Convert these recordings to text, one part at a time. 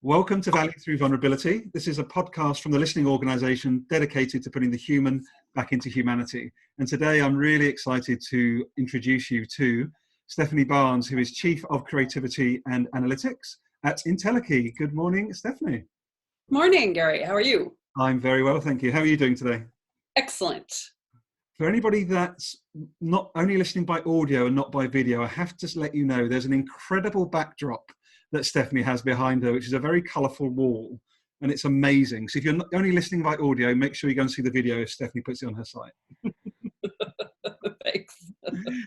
Welcome to Value Through Vulnerability. This is a podcast from the listening organisation dedicated to putting the human back into humanity. And today I'm really excited to introduce you to Stephanie Barnes, who is Chief of Creativity and Analytics at Intellikey. Good morning, Stephanie. Morning, Gary. How are you? I'm very well, thank you. How are you doing today? Excellent. For anybody that's not only listening by audio and not by video, I have to let you know there's an incredible backdrop that Stephanie has behind her, which is a very colourful wall, and it's amazing. So if you're only listening by audio, make sure you go and see the video if Stephanie puts it on her site. Thanks.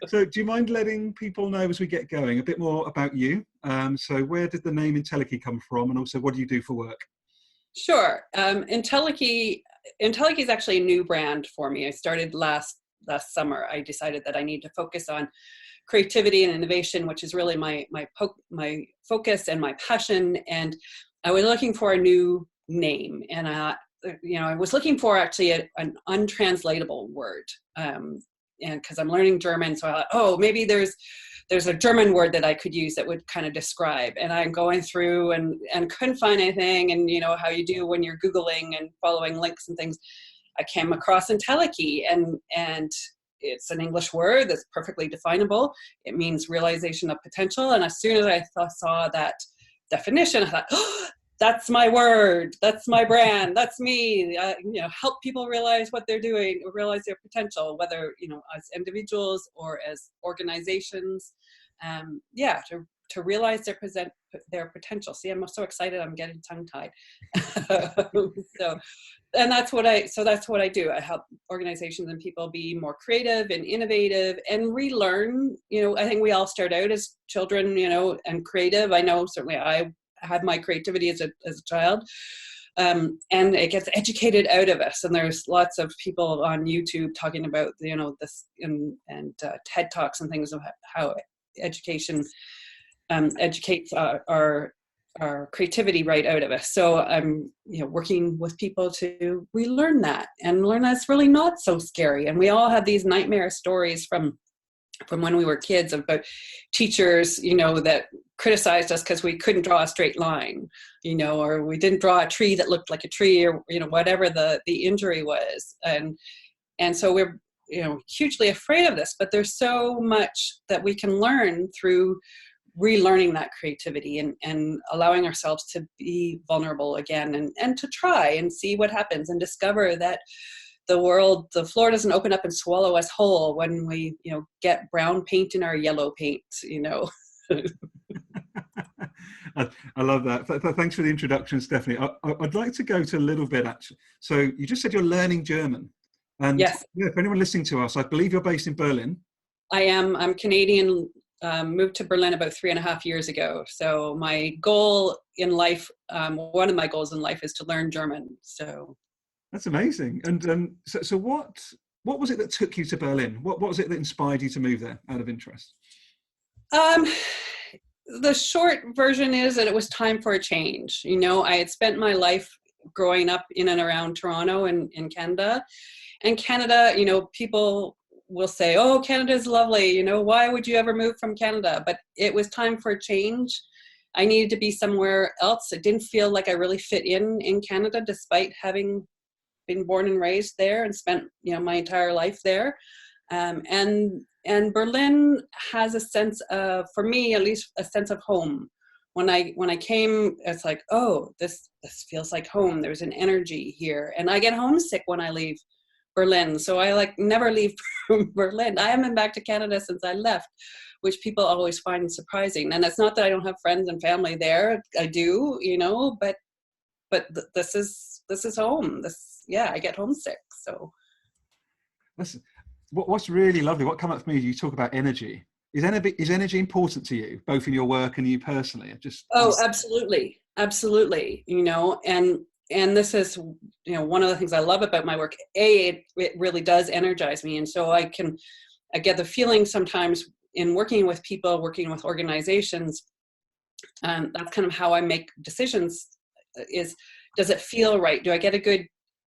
So do you mind letting people know as we get going a bit more about you? So where did the name Intellikey come from, and also what do you do for work? Sure. Intellikey is actually a new brand for me. I started last summer. I decided that I need to focus on creativity and innovation, which is really my focus and my passion. And I was looking for a new name, and I was looking for actually an untranslatable word. And because I'm learning German, so I thought, oh, maybe there's a German word that I could use that would kind of describe. And I'm going through and couldn't find anything. And you know how you do when you're Googling and following links and things. I came across Intellikey, and it's an English word that's perfectly definable. It means realization of potential. And as soon as I saw that definition, I thought, oh, that's my word, that's my brand, that's me. Help people realize what they're doing, or realize their potential, whether as individuals or as organizations. To realize their potential. See, I'm so excited, I'm getting tongue-tied. So that's what I do. I help organizations and people be more creative and innovative and relearn. I think we all start out as children, and creative. I know certainly I had my creativity as a child, and it gets educated out of us. And there's lots of people on YouTube talking about this and TED Talks and things of how education educates our creativity right out of us. So I'm working with people to relearn that and learn that's really not so scary. And we all have these nightmare stories from when we were kids about teachers, that criticized us because we couldn't draw a straight line, or we didn't draw a tree that looked like a tree, or whatever the injury was. And so we're hugely afraid of this, but there's so much that we can learn through relearning that creativity and allowing ourselves to be vulnerable again and to try and see what happens and discover that the floor doesn't open up and swallow us whole when we, get brown paint in our yellow paint, I love that. Thanks for the introduction, Stephanie. I'd like to go to a little bit, actually. So you just said you're learning German. And yes. For anyone listening to us, I believe you're based in Berlin. I am. I'm Canadian. Moved to Berlin about 3.5 years ago. So my goal in life, one of my goals in life, is to learn German. So that's amazing. And so what was it that took you to Berlin? What was it that inspired you to move there out of interest? The short version is that it was time for a change. I had spent my life growing up in and around Toronto and in Canada. And Canada, people will say, oh, Canada's lovely. Why would you ever move from Canada? But it was time for a change. I needed to be somewhere else. It didn't feel like I really fit in Canada, despite having been born and raised there and spent, my entire life there. And Berlin has a sense of, for me at least, a sense of home. When I came, it's like, oh, this feels like home. There's an energy here. And I get homesick when I leave Berlin. So I never leave from Berlin. I haven't been back to Canada since I left, which people always find surprising. And it's not that I don't have friends and family there. I do, but this is home. I get homesick. So what's really lovely. What came up for me is you talk about energy. Is energy important to you, both in your work and you personally? Absolutely. Absolutely. And this is, one of the things I love about my work. It really does energize me. And so I get the feeling sometimes in working with people, working with organizations, that's kind of how I make decisions is, does it feel right? Do I get a good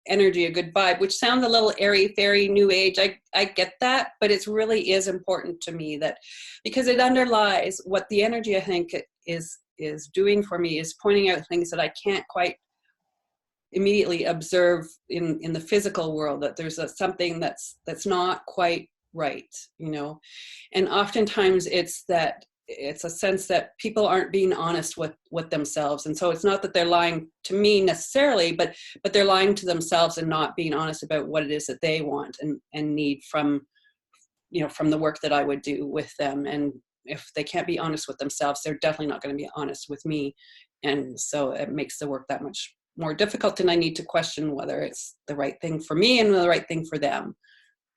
energy, a good vibe, which sounds a little airy fairy new age. I get that, but it really is important to me that because it underlies what the energy I think is is doing for me is pointing out things that I can't quite immediately observe in the physical world, that there's something that's not quite right, you know. And oftentimes it's a sense that people aren't being honest with themselves. And so it's not that they're lying to me necessarily, but they're lying to themselves and not being honest about what it is that they want and need from, you know, from the work that I would do with them. And if they can't be honest with themselves, they're definitely not going to be honest with me. And so it makes the work that much more difficult, and I need to question whether it's the right thing for me and the right thing for them.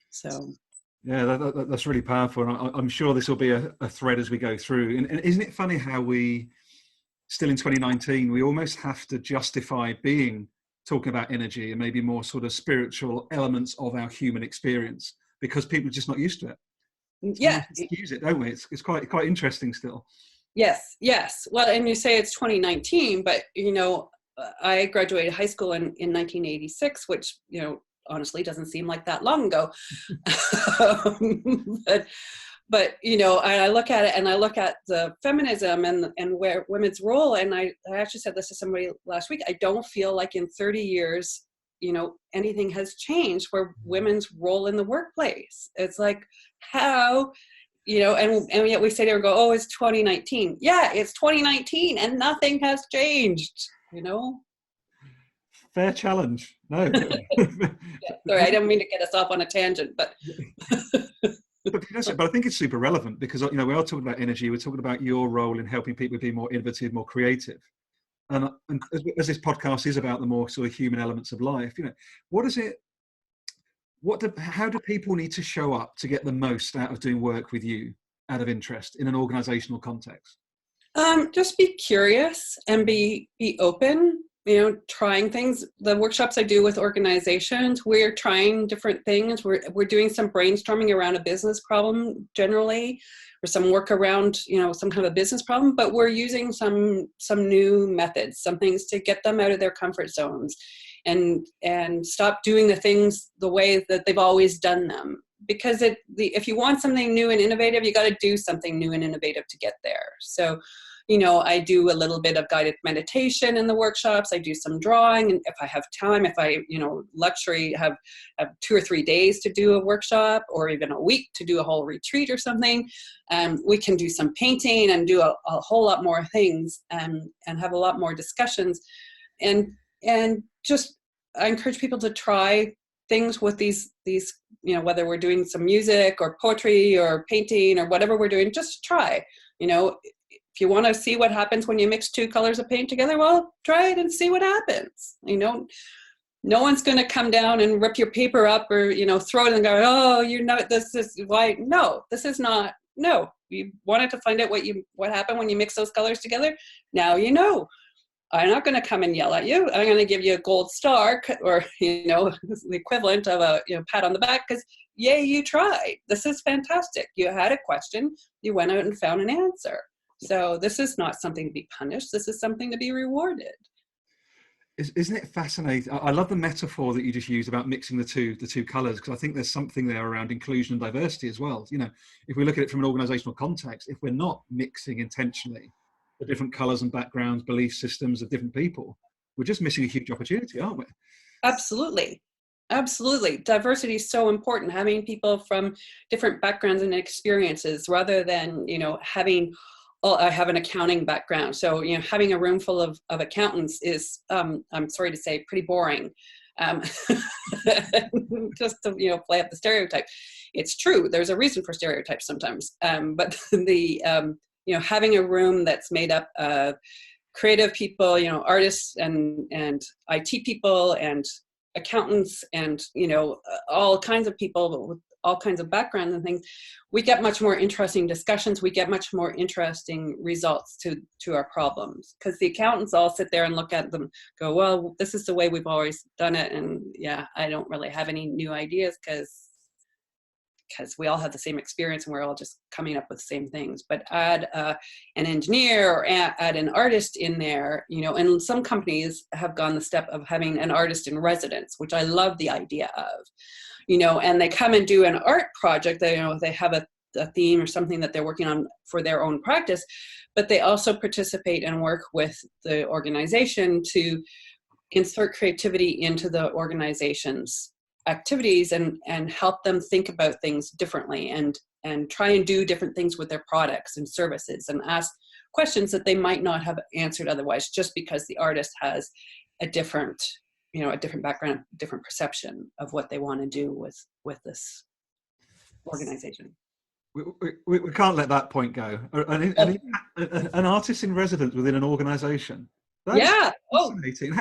So yeah, that's really powerful, and I'm sure this will be a thread as we go through. And isn't it funny how we, still in 2019, we almost have to justify talking about energy and maybe more sort of spiritual elements of our human experience, because people are just not used to it. Yeah, we use it, don't we? It's quite interesting still. Yes. Well, and you say it's 2019, but you know, I graduated high school in 1986, which, you know, honestly doesn't seem like that long ago. But you know, I look at it and I look at the feminism and where women's role, and I actually said this to somebody last week. I don't feel like in 30 years, you know, anything has changed where women's role in the workplace. It's like, how, you know, and yet we say to her, go, oh, it's 2019. Yeah, it's 2019 and nothing has changed, you know. Fair challenge. No. Yeah, sorry, I don't mean to get us off on a tangent, but but I think it's super relevant because, you know, we are talking about energy. We're talking about your role in helping people be more innovative, more creative. And as this podcast is about the more sort of human elements of life, you know, how do people need to show up to get the most out of doing work with you, out of interest, in an organizational context? just be curious and be open, you know, trying things. The workshops I do with organizations, we're trying different things. We're doing some brainstorming around a business problem generally, or some work around, you know, some kind of a business problem, but we're using some new methods, some things to get them out of their comfort zones and stop doing the things the way that they've always done them. Because if you want something new and innovative, you got to do something new and innovative to get there. So, you know, I do a little bit of guided meditation in the workshops. I do some drawing, and if I have time, if I, you know, luxury have 2 or 3 days to do a workshop, or even a week to do a whole retreat or something, we can do some painting and do a whole lot more things, and have a lot more discussions, and just I encourage people to try things with these, you know, whether we're doing some music or poetry or painting or whatever we're doing, just try. You know, if you want to see what happens when you mix 2 colors of paint together, well, try it and see what happens. You know, no one's going to come down and rip your paper up or, you know, throw it and go, oh, you know, this is why. No, this is not. No, you wanted to find out what happened when you mix those colors together. Now you know. I'm not going to come and yell at you. I'm going to give you a gold star, or, you know, the equivalent of a, you know, pat on the back, because yay, you tried. This is fantastic. You had a question. You went out and found an answer. So this is not something to be punished. This is something to be rewarded. Isn't it fascinating? I love the metaphor that you just used about mixing the two colors, because I think there's something there around inclusion and diversity as well. You know, if we look at it from an organizational context, if we're not mixing intentionally the different colors and backgrounds, belief systems of different people, we're just missing a huge opportunity, aren't we? Absolutely. Diversity is so important. Having people from different backgrounds and experiences, rather than, you know, having, oh, I have an accounting background. So, you know, having a room full of accountants is, I'm sorry to say, pretty boring. Just to, you know, play up the stereotype. It's true. There's a reason for stereotypes sometimes. But you know, having a room that's made up of creative people, you know, artists and IT people and accountants and, you know, all kinds of people with all kinds of backgrounds and things, we get much more interesting discussions. We get much more interesting results to our problems, because the accountants all sit there and look at them, go, well, this is the way we've always done it. And yeah, I don't really have any new ideas because we all have the same experience and we're all just coming up with the same things. But add an engineer or add an artist in there, you know, and some companies have gone the step of having an artist in residence, which I love the idea of, you know, and they come and do an art project. They, you know, they have a theme or something that they're working on for their own practice, but they also participate and work with the organization to insert creativity into the organization's activities and help them think about things differently and try and do different things with their products and services and ask questions that they might not have answered otherwise, just because the artist has a different background, different perception of what they want to do with this organization. We can't let that point go. An artist in residence within an organisation. Yeah. Fascinating.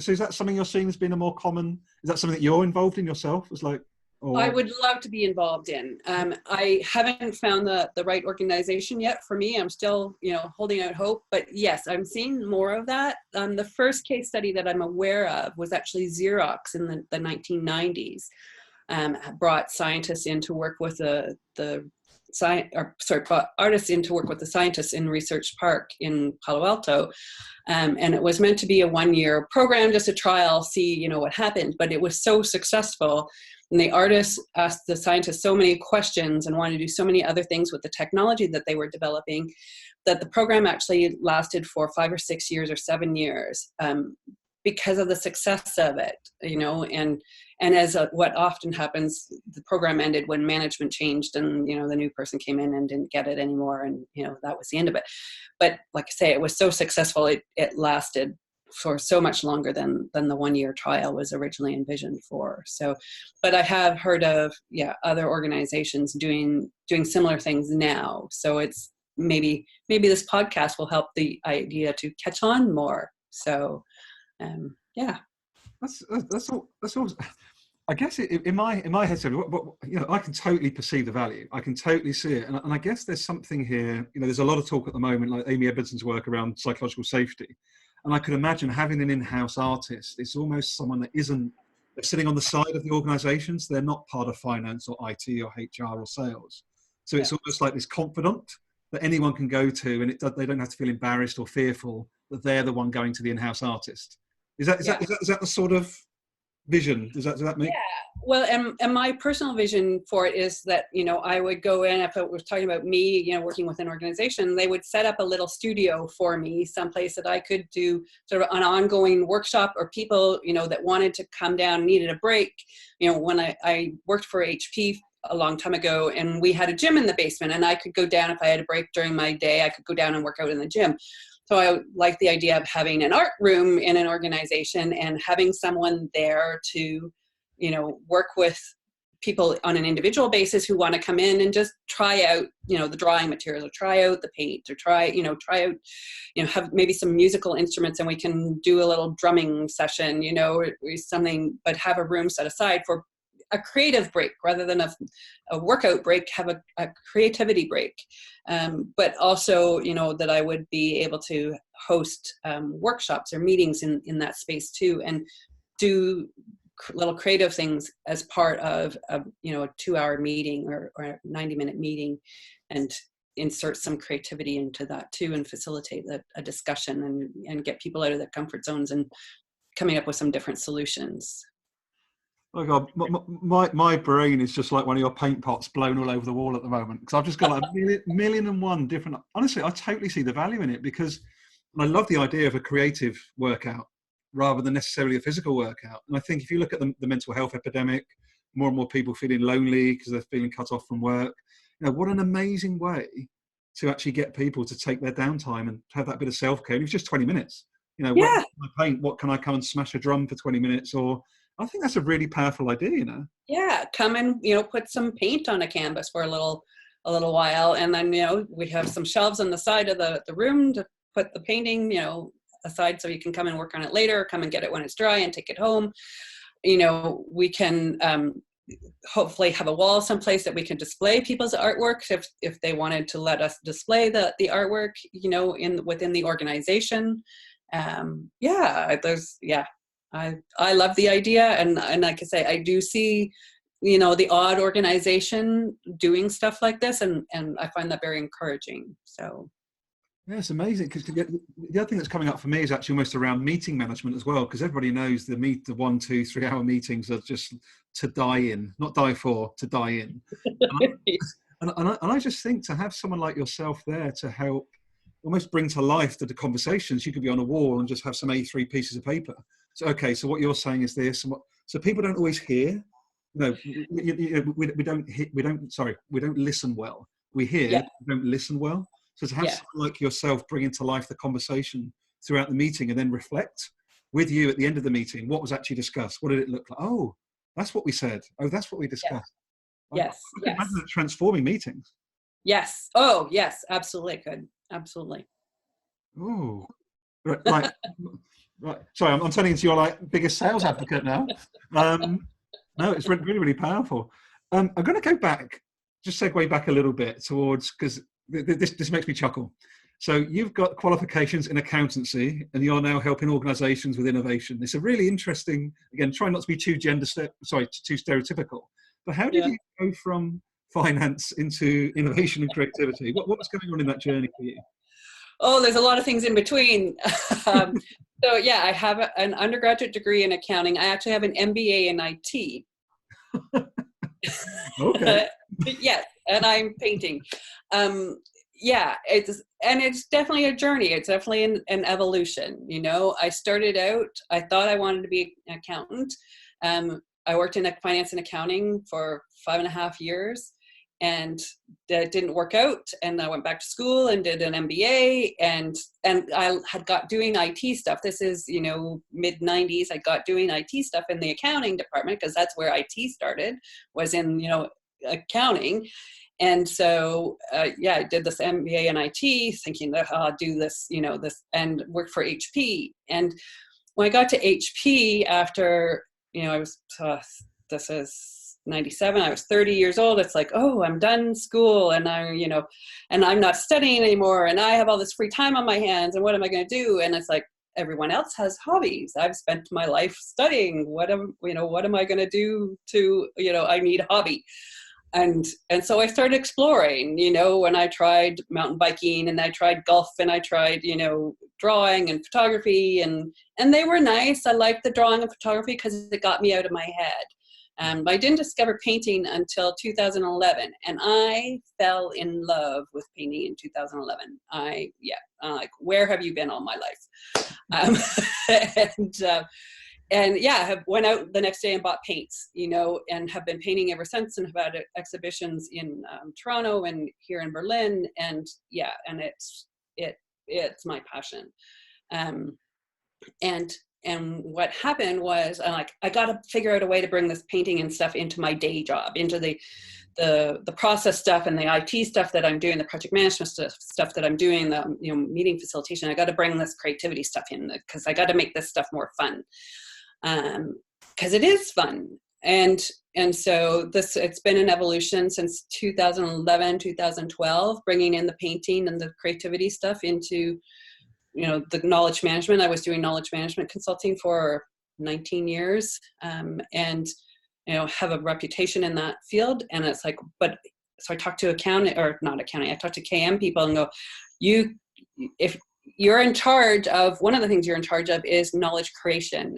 So is that something you're seeing as being a more common? Is that something that you're involved in yourself? I would love to be involved in. I haven't found the right organization yet for me. I'm still, holding out hope. But yes, I'm seeing more of that. The first case study that I'm aware of was actually Xerox in the 1990s. Brought scientists in to work with artists in to work with the scientists in Research Park in Palo Alto. And it was meant to be a 1-year program, just a trial, see, what happened. But it was so successful. And the artists asked the scientists so many questions and wanted to do so many other things with the technology that they were developing that the program actually lasted for 5 or 6 years or 7 years because of the success of it, and as what often happens, the program ended when management changed and, the new person came in and didn't get it anymore. And, that was the end of it. But like I say, it was so successful, it lasted for so much longer than the 1-year trial was originally envisioned for. So, but I have heard of, other organizations doing similar things now. So it's maybe this podcast will help the idea to catch on more. So, That's all. I guess in my head, I can totally perceive the value. I can totally see it, and I guess there's something here. There's a lot of talk at the moment, like Amy Edmondson's work around psychological safety, and I could imagine having an in-house artist. It's almost someone that isn't sitting on the side of the organisations. They're not part of finance or IT or HR or sales. So it's almost like this confidant that anyone can go to, and they don't have to feel embarrassed or fearful that they're the one going to the in-house artist. Is that the sort of vision? Does that make? Yeah. Well, and my personal vision for it is that, I would go in, if it was talking about me, working with an organization, they would set up a little studio for me, someplace that I could do sort of an ongoing workshop, or people, that wanted to come down, needed a break. When I worked for HP a long time ago, and we had a gym in the basement, and I could go down if I had a break during my day, I could go down and work out in the gym. So I like the idea of having an art room in an organization and having someone there to, work with people on an individual basis who want to come in and just try out, the drawing materials, or try out the paint, or try out, have maybe some musical instruments, and we can do a little drumming session, or something, but have a room set aside for a creative break rather than a workout break, have a creativity break. But also, that I would be able to host workshops or meetings in that space too, and do little creative things as part of a 2-hour meeting or a 90-minute meeting, and insert some creativity into that too, and facilitate a discussion and get people out of their comfort zones and coming up with some different solutions. Oh God, my brain is just like one of your paint pots blown all over the wall at the moment, because I've just got like a million and one different. Honestly, I totally see the value in it, because I love the idea of a creative workout rather than necessarily a physical workout. And I think if you look at the mental health epidemic, more and more people feeling lonely because they're feeling cut off from work. What an amazing way to actually get people to take their downtime and have that bit of self-care. It was just 20 minutes. What can I paint? What can I come and smash a drum for 20 minutes? Or I think that's a really powerful idea, Yeah, come and, put some paint on a canvas for a little while. And then, we have some shelves on the side of the room to put the painting, aside, so you can come and work on it later, come and get it when it's dry and take it home. We can hopefully have a wall someplace that we can display people's artwork if they wanted to let us display the artwork, within the organization. I love the idea, and like I say, I do see, the odd organization doing stuff like this, and I find that very encouraging. So. Yeah, it's amazing, because the other thing that's coming up for me is actually almost around meeting management as well, because everybody knows the 1, 2, 3 hour meetings are just to die in, not die for, to die in. And I just think to have someone like yourself there to help almost bring to life the conversations. You could be on a wall and just have some A3 pieces of paper. So, okay, so what you're saying is this, and what, so people don't always hear. No, we don't listen well. We hear, Yeah. we don't listen well. So to have Yeah. someone like yourself bringing to life the conversation throughout the meeting and then reflect with you at the end of the meeting, what was actually discussed? What did it look like? Oh, that's what we said. Oh, that's what we Yeah. discussed. I Yes. can Yes. imagine it transforming meetings. Yes. Oh, yes. Absolutely. Could. Absolutely. Oh, right. Right. Sorry, I'm turning into your like biggest sales advocate now. No, it's really, really powerful. I'm going to go back, just segue back a little bit towards, because this makes me chuckle. So you've got qualifications in accountancy, and you're now helping organisations with innovation. It's a really interesting. Again, try not to be too too stereotypical. But how did Yeah. you go from finance into innovation and creativity? What was going on in that journey for you? Oh, there's a lot of things in between. So yeah, I have an undergraduate degree in accounting. I actually have an MBA in IT. Okay. Yes, and I'm painting. Yeah, it's definitely a journey. It's definitely an evolution. You know, I started out, I thought I wanted to be an accountant. I worked in finance and accounting for 5.5 years, and that didn't work out. And I went back to school and did an MBA, and I had got doing IT stuff. This is, you know, mid 90s. I got doing IT stuff in the accounting department, because that's where IT started, was in, you know, accounting. And so, yeah, I did this MBA in IT, thinking that I'll do this, you know, this, and work for HP. And when I got to HP after, you know, I was, this is 97, I was 30 years old. It's like, oh, I'm done school, and I'm, you know, and I'm not studying anymore, and I have all this free time on my hands, and what am I going to do? And it's like, everyone else has hobbies. I've spent my life studying. What am I going to do to, you know, I need a hobby. And so I started exploring, you know, when I tried mountain biking, and I tried golf, and I tried, you know, drawing and photography, and they were nice. I liked the drawing and photography because it got me out of my head. I didn't discover painting until 2011, and I fell in love with painting in 2011. I'm like, where have you been all my life? And yeah, I went out the next day and bought paints, you know, and have been painting ever since, and have had exhibitions in Toronto and here in Berlin. And yeah, and it's my passion. And what happened was, I got to figure out a way to bring this painting and stuff into my day job, into the process stuff and the IT stuff that I'm doing, the project management stuff that I'm doing, the, you know, meeting facilitation. I got to bring this creativity stuff in, because I got to make this stuff more fun. Because it is fun. And so it's been an evolution since 2011, 2012, bringing in the painting and the creativity stuff into, you know, the knowledge management. I was doing knowledge management consulting for 19 years, and, you know, have a reputation in that field. And it's like, so I talked to I talked to KM people and go, if you're in charge of, one of the things you're in charge of is knowledge creation.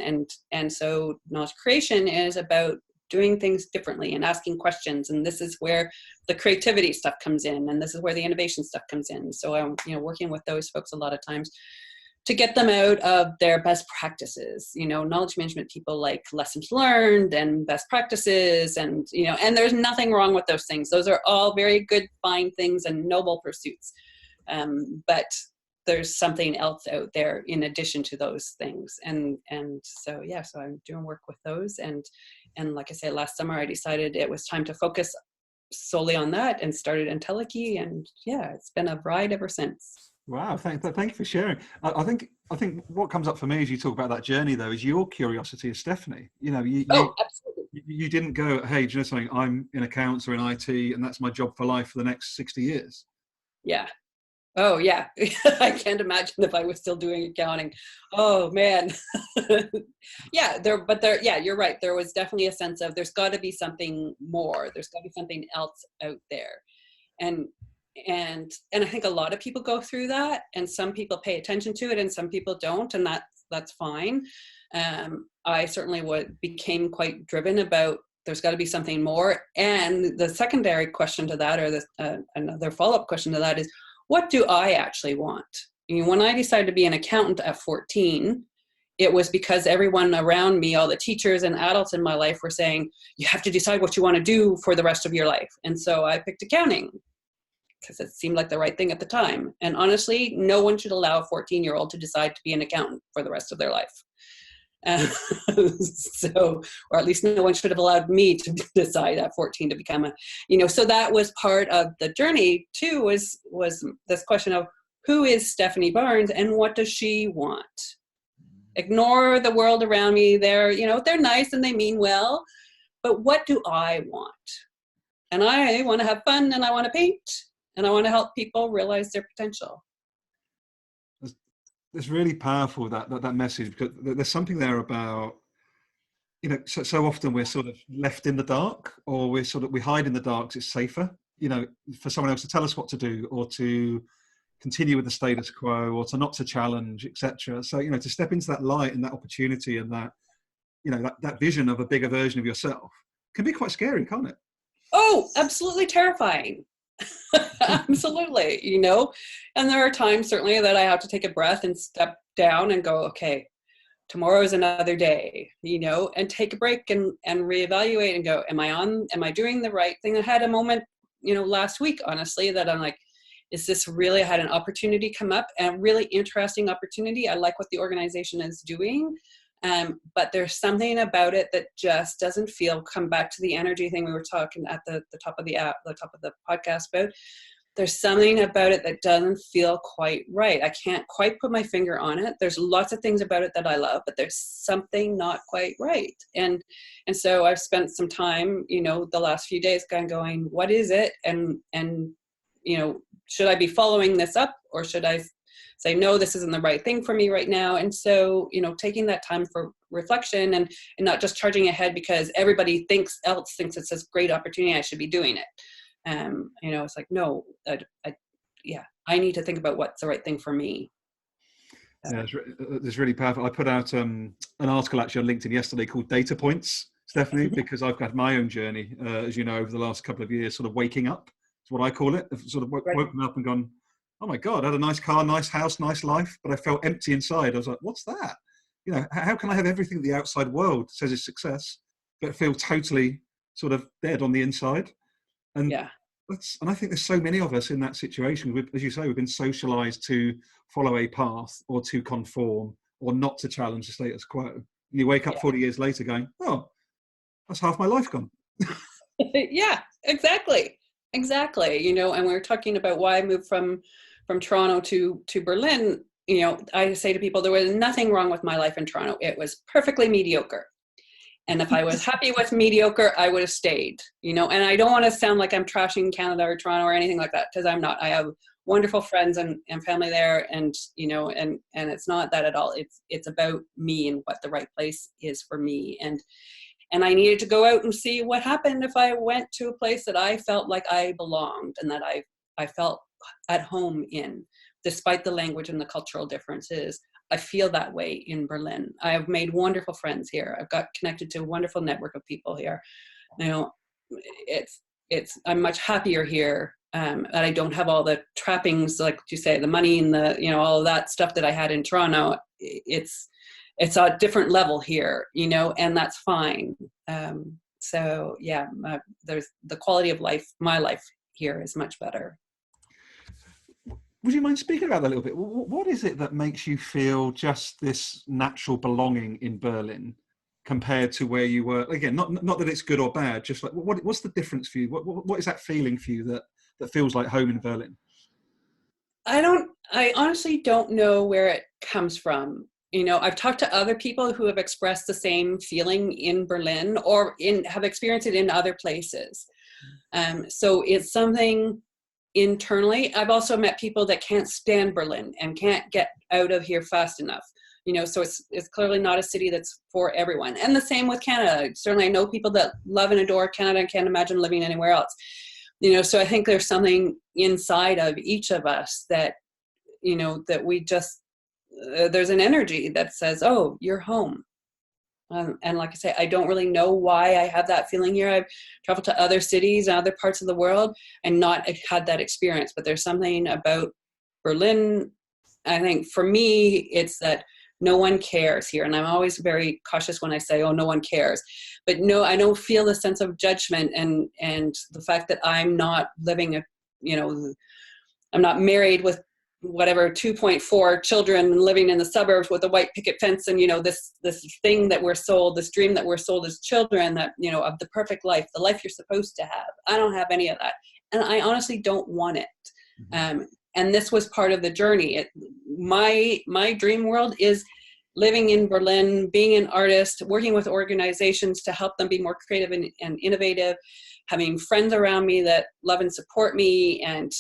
And so knowledge creation is about doing things differently and asking questions. And this is where the creativity stuff comes in, and this is where the innovation stuff comes in. So I'm, you know, working with those folks a lot of times to get them out of their best practices. You know, knowledge management people like lessons learned and best practices, and, you know, and there's nothing wrong with those things. Those are all very good, fine things and noble pursuits. But there's something else out there in addition to those things. And so, yeah, so I'm doing work with those. And like I said, last summer, I decided it was time to focus solely on that, and started Entelechy. And yeah, it's been a ride ever since. Wow, thank you for sharing. I think what comes up for me as you talk about that journey, though, is your curiosity as Stephanie. You know, Absolutely. you didn't go, hey, do you know something? I'm in accounts or in IT, and that's my job for life for the next 60 years. Yeah. Oh yeah. I can't imagine if I was still doing accounting. Oh man. Yeah, yeah, you're right. There was definitely a sense of, there's got to be something more. There's got to be something else out there. And I think a lot of people go through that, and some people pay attention to it and some people don't, and that's fine. I certainly became quite driven about there's got to be something more. And the secondary question to that, or another follow-up question to that, is what do I actually want? When I decided to be an accountant at 14, it was because everyone around me, all the teachers and adults in my life, were saying, you have to decide what you want to do for the rest of your life. And so I picked accounting because it seemed like the right thing at the time. And honestly, no one should allow a 14-year-old to decide to be an accountant for the rest of their life. So, or at least no one should have allowed me to decide at 14 to become so that was part of the journey too, was this question of who is Stephanie Barnes and what does she want? Ignore the world around me. They're nice and they mean well, but what do I want? And I want to have fun, and I want to paint, and I want to help people realize their potential. It's really powerful, that message, because there's something there about, so often we're sort of left in the dark, or we hide in the dark 'cause it's safer, for someone else to tell us what to do, or to continue with the status quo, or not to challenge, etc. So, to step into that light and that opportunity and that, that vision of a bigger version of yourself can be quite scary, can't it? Oh, absolutely terrifying. Absolutely, and there are times certainly that I have to take a breath and step down and go, okay, tomorrow is another day, and take a break and reevaluate and go, am I doing the right thing? I had a moment, last week, honestly, that I'm like, is this really, I had an opportunity come up, and a really interesting opportunity. I like what the organization is doing. But there's something about it that just doesn't come back to the energy thing we were talking at the top of the podcast about. There's something about it that doesn't feel quite right. I can't quite put my finger on it. There's lots of things about it that I love, but there's something not quite right. And so I've spent some time, the last few days kind of going, what is it? And should I be following this up, or should I say, no, this isn't the right thing for me right now? And so, taking that time for reflection and not just charging ahead because everybody else thinks it's this great opportunity, I should be doing it. It's like, no, I need to think about what's the right thing for me. Yeah, it's really powerful. I put out an article actually on LinkedIn yesterday called Data Points, Stephanie, because I've had my own journey, as you know, over the last couple of years, sort of waking up, is what I call it. I've sort of woken up and gone, oh my God, I had a nice car, nice house, nice life, but I felt empty inside. I was like, what's that? How can I have everything the outside world says is success, but feel totally sort of dead on the inside? And and I think there's so many of us in that situation. As you say, we've been socialized to follow a path, or to conform, or not to challenge the status quo. And you wake up 40 years later going, oh, that's half my life gone. Yeah, exactly. And we were talking about why I moved from Toronto to Berlin. I say to people, there was nothing wrong with my life in Toronto. It was perfectly mediocre. And if I was happy with mediocre, I would have stayed, and I don't want to sound like I'm trashing Canada or Toronto or anything like that, because I'm not. I have wonderful friends and family there, and it's not that at all. It's about me and what the right place is for me. And I needed to go out and see what happened if I went to a place that I felt like I belonged and that I felt at home in, despite the language and the cultural differences. I feel that way in Berlin. I have made wonderful friends here. I've got connected to a wonderful network of people here. I'm much happier here. And I don't have all the trappings, like you say, the money and the, all of that stuff that I had in Toronto. It's a different level here, and that's fine. So yeah, there's the quality of life. My life here is much better. Would you mind speaking about that a little bit? What is it that makes you feel just this natural belonging in Berlin compared to where you were? Again, not that it's good or bad, just like what's the difference for you? What is that feeling for you that feels like home in Berlin? I honestly don't know where it comes from. I've talked to other people who have expressed the same feeling in Berlin or have experienced it in other places. So it's something internally. I've also met people that can't stand Berlin and can't get out of here fast enough. So it's clearly not a city that's for everyone. And the same with Canada. Certainly I know people that love and adore Canada and can't imagine living anywhere else. So I think there's something inside of each of us that, that we just, there's an energy that says, oh, you're home. And like I say, I don't really know why I have that feeling here. I've traveled to other cities and other parts of the world and not had that experience. But there's something about Berlin. I think for me, it's that no one cares here. And I'm always very cautious when I say, oh, no one cares. But no, I don't feel the sense of judgment and the fact that I'm not living I'm not married with whatever 2.4 children living in the suburbs with a white picket fence and this thing that we're sold, this dream that we're sold as children, that of the perfect life, the life you're supposed to have. I don't have any of that, and I honestly don't want it. Mm-hmm. And this was part of the journey. My dream world is living in Berlin, being an artist, working with organizations to help them be more creative and innovative, having friends around me that love and support me, and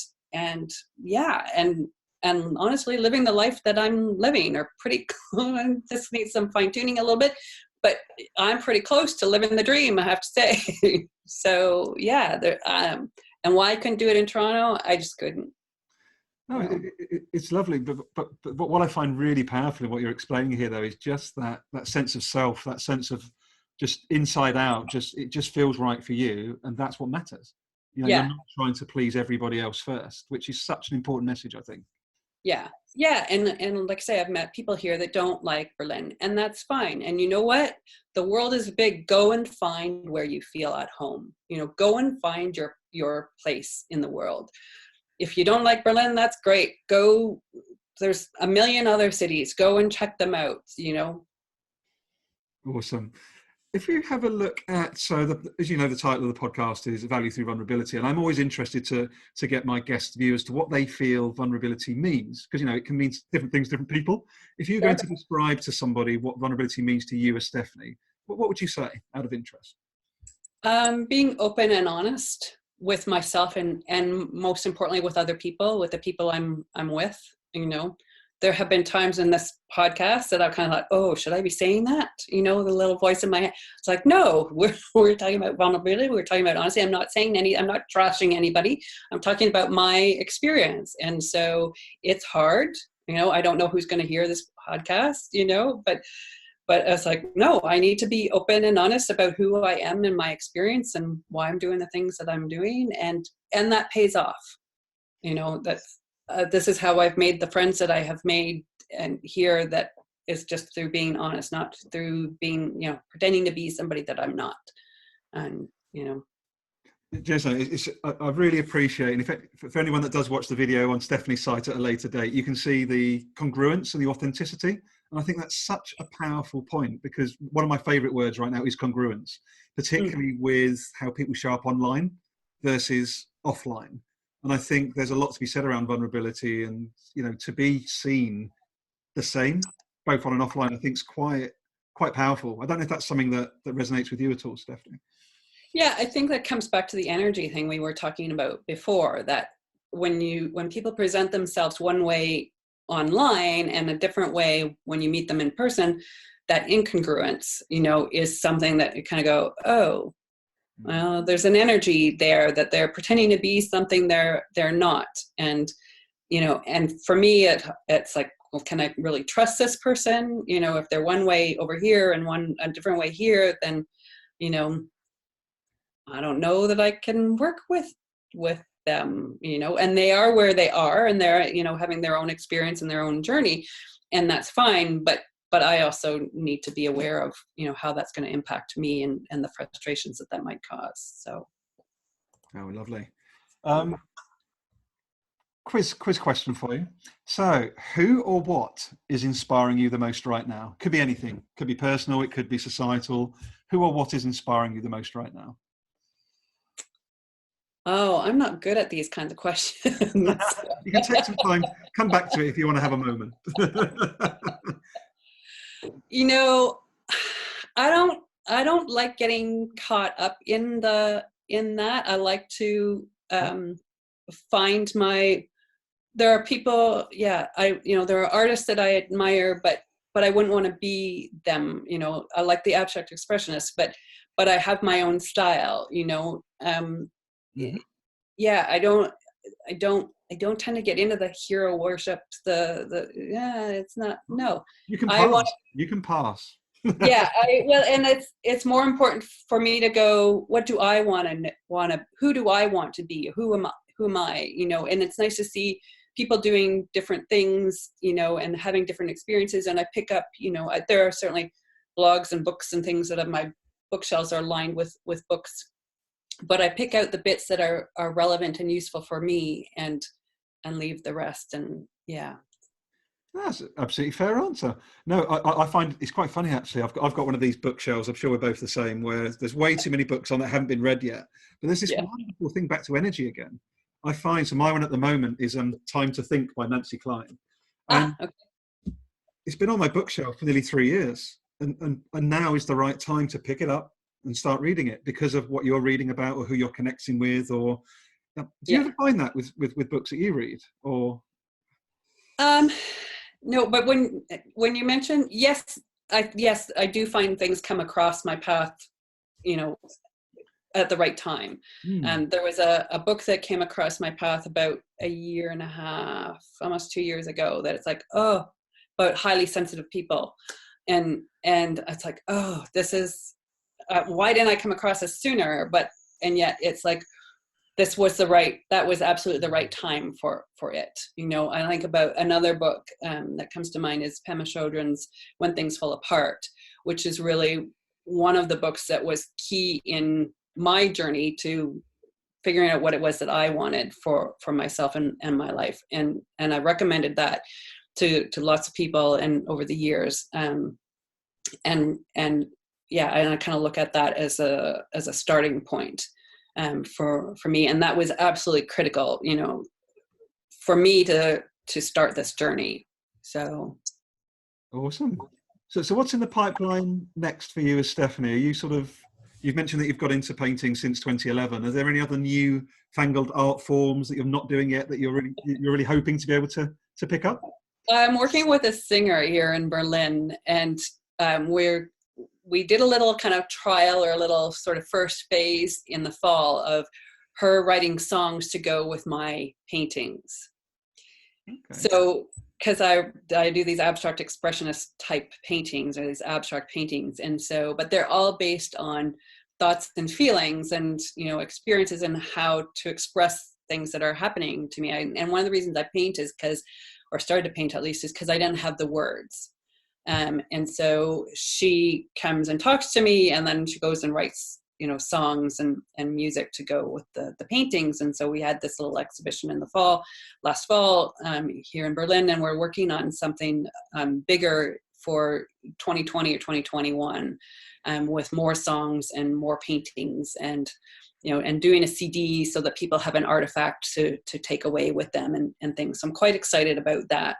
honestly living the life that I'm living, or pretty close. This needs some fine tuning a little bit, but I'm pretty close to living the dream, I have to say. So yeah, and why I couldn't do it in Toronto, I just couldn't. No, it's lovely, but what I find really powerful in what you're explaining here, though, is just that sense of self, that sense of just inside out. It just feels right for you, and that's what matters. Yeah. You're not trying to please everybody else first, which is such an important message, I think. Yeah, and like I say, I've met people here that don't like Berlin, and that's fine. And you know what? The world is big. Go and find where you feel at home. Go and find your place in the world. If you don't like Berlin, that's great. Go. There's a million other cities. Go and check them out. Awesome. If you have a look at, as you know, the title of the podcast is Value Through Vulnerability, and I'm always interested to get my guest view as to what they feel vulnerability means, because it can mean different things to different people. If you're going to describe to somebody what vulnerability means to you as Stephanie, what would you say, out of interest? Being open and honest with myself, and most importantly with other people, with the people I'm with. There have been times in this podcast that I've kind of like, oh, should I be saying that? The little voice in my head. It's like, no, we're talking about vulnerability. We're talking about honesty. I'm not trashing anybody. I'm talking about my experience. And so it's hard. I don't know who's going to hear this podcast, but it's like, no, I need to be open and honest about who I am and my experience and why I'm doing the things that I'm doing. And that pays off. This is how I've made the friends that I have made and here, that is just through being honest, not through being, pretending to be somebody that I'm not. And, Jason, I really appreciate, and in fact, for anyone that does watch the video on Stephanie's site at a later date, you can see the congruence and the authenticity. And I think that's such a powerful point, because one of my favorite words right now is congruence, particularly with how people show up online versus offline. And I think there's a lot to be said around vulnerability, and, to be seen the same, both on and offline, I think is quite powerful. I don't know if that's something that resonates with you at all, Stephanie. Yeah, I think that comes back to the energy thing we were talking about before, that when people present themselves one way online and a different way when you meet them in person, that incongruence, is something that you kind of go, oh, well, there's an energy there that they're pretending to be something they're not. And, and for me, it's like, well, can I really trust this person? If they're one way over here and a different way here, then, I don't know that I can work with them, and they are where they are, and they're, having their own experience and their own journey, and that's fine. But I also need to be aware of, how that's going to impact me and the frustrations that might cause. So. Oh, lovely. Quiz question for you. So, who or what is inspiring you the most right now? Could be anything. Could be personal. It could be societal. Who or what is inspiring you the most right now? Oh, I'm not good at these kinds of questions. You can take some time, come back to it if you want to have a moment. I don't like getting caught up in that. I like to find there are people, there are artists that I admire, but I wouldn't want to be them. I like the abstract expressionists, but I have my own style, Mm-hmm. Yeah, I don't tend to get into the hero worship. It's not, no. You can pass. You can pass. Yeah, well, and it's more important for me to go, what do I want to who do I want to be, who am I, you know. And it's nice to see people doing different things, you know, and having different experiences. And I pick up, you know, there are certainly blogs and books and things that have, my bookshelves are lined with books, but I pick out the bits that are relevant and useful for me, and leave the rest. And yeah. That's an absolutely fair answer. No, I find it's quite funny actually. I've got one of these bookshelves. I'm sure we're both the same, where there's way too many books on that haven't been read yet. But there's this Yeah. wonderful thing, back to energy again. I find, so my one at the moment is Time to Think by Nancy Klein, and Okay. it's been on my bookshelf for nearly 3 years, and now is the right time to pick it up and start reading it because of what you're reading about or who you're connecting with. Or do you ever find that with books that you read, or? No, but when you mention, yes, I do find things come across my path, you know, at the right time. And there was a book that came across my path about a year and a half, almost 2 years ago, that it's like, oh, about highly sensitive people. And it's like, oh, this is, why didn't I come across this sooner? And yet it's like, that was absolutely the right time for it. You know, I think about another book that comes to mind is Pema Chodron's When Things Fall Apart, which is really one of the books that was key in my journey to figuring out what it was that I wanted for myself and my life. And I recommended that to lots of people and over the years. And yeah, and I kind of look at that as a starting point for me. And that was absolutely critical, you know, for me to start this journey. So Awesome. So what's in the pipeline next for you as Stephanie? Are you you've mentioned that you've got into painting since 2011. Are there any other new fangled art forms that you're not doing yet that you're really hoping to be able to pick up? I'm working with a singer here in Berlin, and we did a little kind of trial, or a little sort of first phase in the fall, of her writing songs to go with my paintings. Okay. So, because I do these abstract expressionist type paintings, or these abstract paintings, and so, but they're all based on thoughts and feelings and, you know, experiences, and how to express things that are happening to me. And one of the reasons I paint is or started to paint at least, is because I didn't have the words. And so she comes and talks to me, and then she goes and writes, you know, songs and music to go with the paintings. And so we had this little exhibition in the last fall here in Berlin, and we're working on something bigger for 2020 or 2021 with more songs and more paintings, and, you know, and doing a CD so that people have an artifact to take away with them and things. So I'm quite excited about that.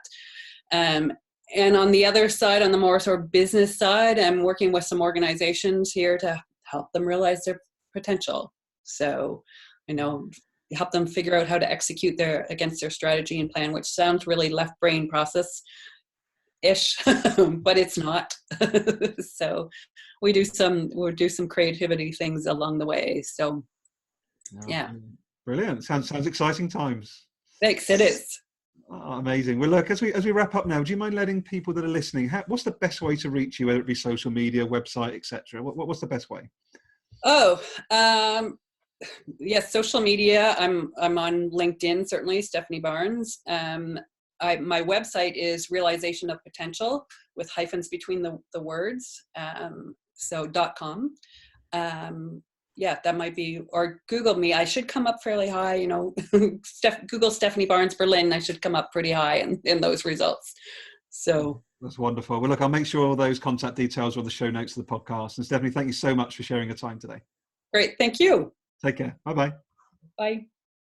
And on the other side, on the more sort of business side, I'm working with some organizations here to help them realize their potential. So, you know, help them figure out how to execute against their strategy and plan, which sounds really left brain process-ish, but it's not. So we'll do some creativity things along the way. So, yeah. Brilliant. Sounds exciting times. Thanks, it is. Oh, amazing. Well, look, as we wrap up now, do you mind letting people that are listening, what's the best way to reach you, whether it be social media, website, etc.? What's the best way? Oh, yes, social media. I'm on LinkedIn, certainly, Stephanie Barnes. My website is Realization of Potential, with hyphens between the words. So .com. Yeah, that might be, or Google me. I should come up fairly high, you know. Google Stephanie Barnes Berlin. I should come up pretty high in those results. So that's wonderful. Well, look, I'll make sure all those contact details are on the show notes of the podcast. And Stephanie, thank you so much for sharing your time today. Great. Thank you. Take care. Bye-bye. Bye.